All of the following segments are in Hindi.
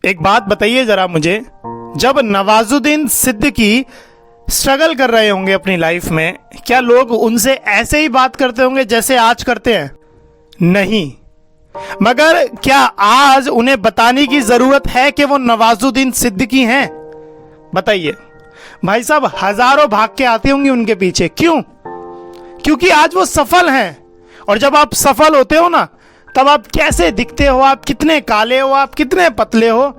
एक बात बताइए जरा मुझे, जब नवाजुद्दीन सिद्दीकी स्ट्रगल कर रहे होंगे अपनी लाइफ में, क्या लोग उनसे ऐसे ही बात करते होंगे जैसे आज करते हैं? नहीं। मगर क्या आज उन्हें बताने की जरूरत है कि वो नवाजुद्दीन सिद्दीकी हैं? बताइए भाई साहब, हजारों भाग के आती होंगी उनके पीछे। क्यों? क्योंकि आज वो सफल हैं। और जब आप सफल होते हो ना, तब आप कैसे दिखते हो, आप कितने काले हो, आप कितने पतले हो,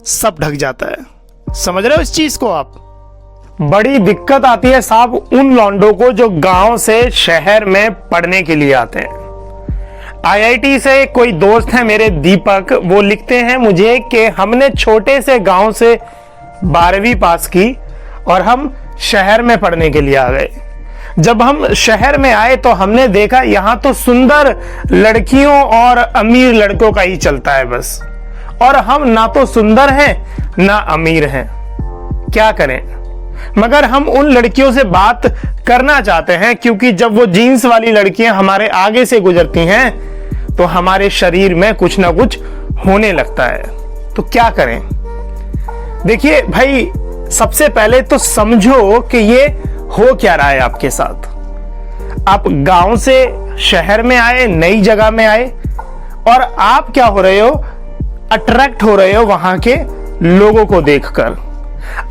सब ढक जाता है। समझ रहे हो इस चीज को आप? बड़ी दिक्कत आती है साहब उन लौंडों को जो गांव से शहर में पढ़ने के लिए आते हैं। आईआईटी से कोई दोस्त है मेरे दीपक, वो लिखते हैं मुझे कि हमने छोटे से गांव से 12वीं पास की और हम शहर में पढ़ने के लिए आ गए। जब हम शहर में आए तो हमने देखा यहां तो सुंदर लड़कियों और अमीर लड़कों का ही चलता है बस, और हम ना तो सुंदर हैं ना अमीर हैं। क्या करें? मगर हम उन लड़कियों से बात करना चाहते हैं, क्योंकि जब वो जीन्स वाली लड़कियां हमारे आगे से गुजरती हैं तो हमारे शरीर में कुछ ना कुछ होने लगता है। तो क्या करें? देखिए भाई, सबसे पहले तो समझो कि ये हो क्या रहा है आपके साथ। आप गांव से शहर में आए, नई जगह में आए, और आप क्या हो रहे हो? अट्रैक्ट हो रहे हो वहां के लोगों को देखकर।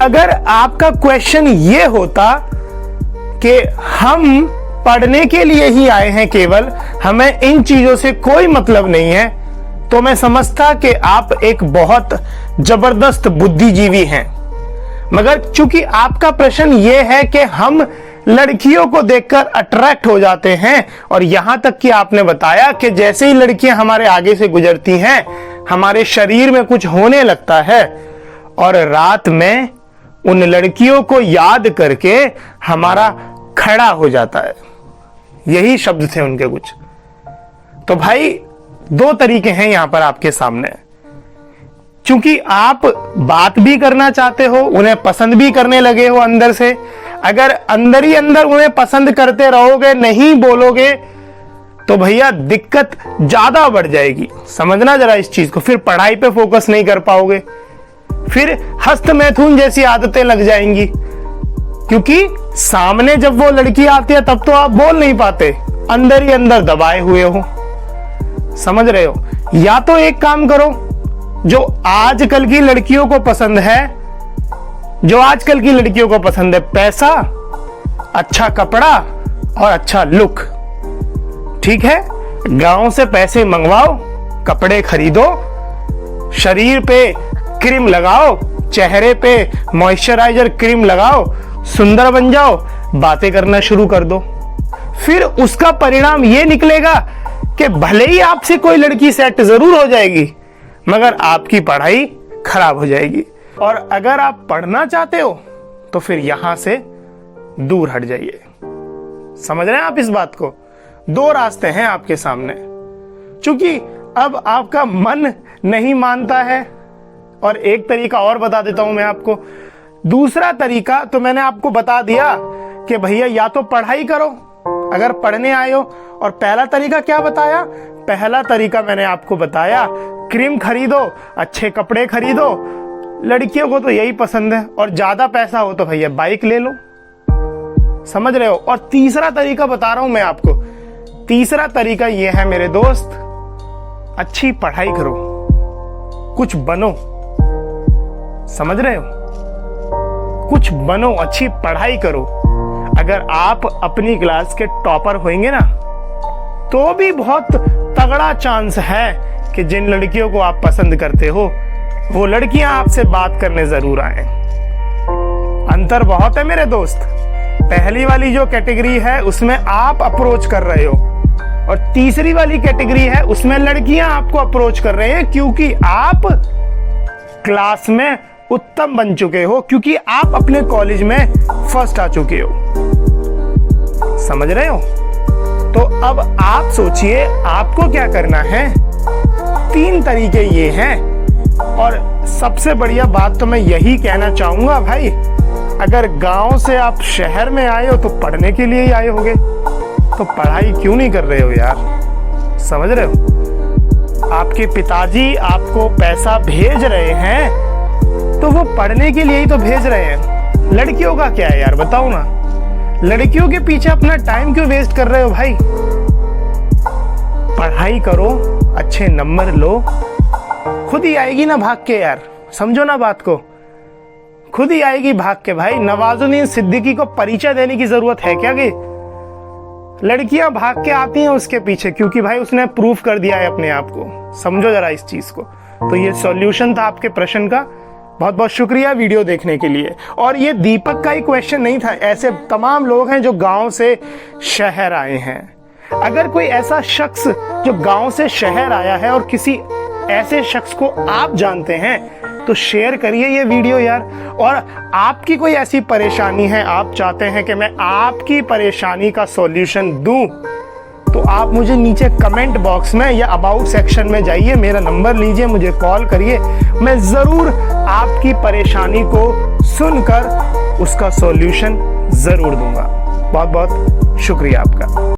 अगर आपका क्वेश्चन ये होता कि हम पढ़ने के लिए ही आए हैं केवल, हमें इन चीजों से कोई मतलब नहीं है, तो मैं समझता कि आप एक बहुत जबरदस्त बुद्धिजीवी हैं। मगर चूंकि आपका प्रश्न यह है कि हम लड़कियों को देखकर अट्रैक्ट हो जाते हैं, और यहां तक कि आपने बताया कि जैसे ही लड़कियां हमारे आगे से गुजरती हैं हमारे शरीर में कुछ होने लगता है, और रात में उन लड़कियों को याद करके हमारा खड़ा हो जाता है। यही शब्द थे उनके कुछ। तो भाई, दो तरीके हैं यहां पर आपके सामने। क्योंकि आप बात भी करना चाहते हो, उन्हें पसंद भी करने लगे हो अंदर से। अगर अंदर ही अंदर उन्हें पसंद करते रहोगे, नहीं बोलोगे, तो भैया दिक्कत ज्यादा बढ़ जाएगी। समझना जरा इस चीज को। फिर पढ़ाई पे फोकस नहीं कर पाओगे, फिर हस्त मैथुन जैसी आदतें लग जाएंगी। क्योंकि सामने जब वो लड़की आती है तब तो आप बोल नहीं पाते, अंदर ही अंदर दबाए हुए हो। समझ रहे हो? या तो एक काम करो, जो आजकल की लड़कियों को पसंद है, जो आजकल की लड़कियों को पसंद है, पैसा, अच्छा कपड़ा और अच्छा लुक। ठीक है, गांव से पैसे मंगवाओ, कपड़े खरीदो, शरीर पे क्रीम लगाओ, चेहरे पे मॉइस्चराइजर क्रीम लगाओ, सुंदर बन जाओ, बातें करना शुरू कर दो। फिर उसका परिणाम ये निकलेगा कि भले ही आपसे कोई लड़की सेट जरूर हो जाएगी, मगर आपकी पढ़ाई खराब हो जाएगी। और अगर आप पढ़ना चाहते हो तो फिर यहां से दूर हट जाइए। समझ रहे हैं आप इस बात को? दो रास्ते हैं आपके सामने। क्योंकि अब आपका मन नहीं मानता है, और एक तरीका और बता देता हूं मैं आपको। दूसरा तरीका तो मैंने आपको बता दिया कि भैया या तो पढ़ाई करो अगर पढ़ने आए हो। और पहला तरीका क्या बताया? पहला तरीका मैंने आपको बताया, क्रीम खरीदो, अच्छे कपड़े खरीदो। लड़कियों को तो यही पसंद है, और ज्यादा पैसा हो तो भैया बाइक ले लो। समझ रहे हो? और तीसरा तरीका बता रहा हूं मैं आपको। तीसरा तरीका यह है मेरे दोस्त, अच्छी पढ़ाई करो, कुछ बनो। समझ रहे हो? कुछ बनो, अच्छी पढ़ाई करो। अगर आप अपनी क्लास के टॉपर होंगे ना, तो भी बहुत तगड़ा चांस है कि जिन लड़कियों को आप पसंद करते हो वो लड़कियां आपसे बात करने जरूर आए। अंतर बहुत है मेरे दोस्त। पहली वाली जो कैटेगरी है उसमें आप अप्रोच कर रहे हो, और तीसरी वाली कैटेगरी है उसमें लड़कियां आपको अप्रोच कर रहे हैं, क्योंकि आप क्लास में उत्तम बन चुके हो, क्योंकि आप अपने कॉलेज में फर्स्ट आ चुके हो। समझ रहे हो? तो अब आप सोचिए आपको क्या करना है। 3 तरीके ये हैं, और सबसे बढ़िया बात तो मैं यही कहना चाहूंगा भाई, अगर गांव से आप शहर में आए हो तो पढ़ने के लिए ही आए होगे, तो पढ़ाई क्यों नहीं कर रहे हो यार? समझ रहे हो? आपके पिताजी आपको पैसा भेज रहे हैं तो वो पढ़ने के लिए ही तो भेज रहे हैं। लड़कियों का क्या है यार, बताओ ना। लड़कियों के पीछे अपना टाइम क्यों वेस्ट कर रहे हो भाई? पढ़ाई करो, अच्छे नंबर लो, खुद ही आएगी ना भाग के यार। समझो ना बात को, खुद ही आएगी भाग के भाई। नवाजुद्दीन सिद्दीकी को परिचय देने की जरूरत है क्या? कि लड़कियां भाग के आती हैं उसके पीछे क्योंकि भाई उसने प्रूफ कर दिया है अपने आप को। समझो जरा इस चीज को। तो ये सॉल्यूशन था आपके प्रश्न का। बहुत बहुत शुक्रिया वीडियो देखने के लिए। और ये दीपक का ही क्वेश्चन नहीं था, ऐसे तमाम लोग हैं जो गांव से शहर आए हैं। अगर कोई ऐसा शख्स जो गांव से शहर आया है और किसी ऐसे शख्स को आप जानते हैं तो शेयर करिए ये वीडियो यार। और आपकी कोई ऐसी परेशानी है, आप चाहते हैं कि मैं आपकी परेशानी का सॉल्यूशन दूं, तो आप मुझे नीचे कमेंट बॉक्स में या अबाउट सेक्शन में जाइए, मेरा नंबर लीजिए, मुझे कॉल करिए। मैं जरूर आपकी परेशानी को सुनकर उसका सॉल्यूशन जरूर दूंगा। बहुत बहुत शुक्रिया आपका।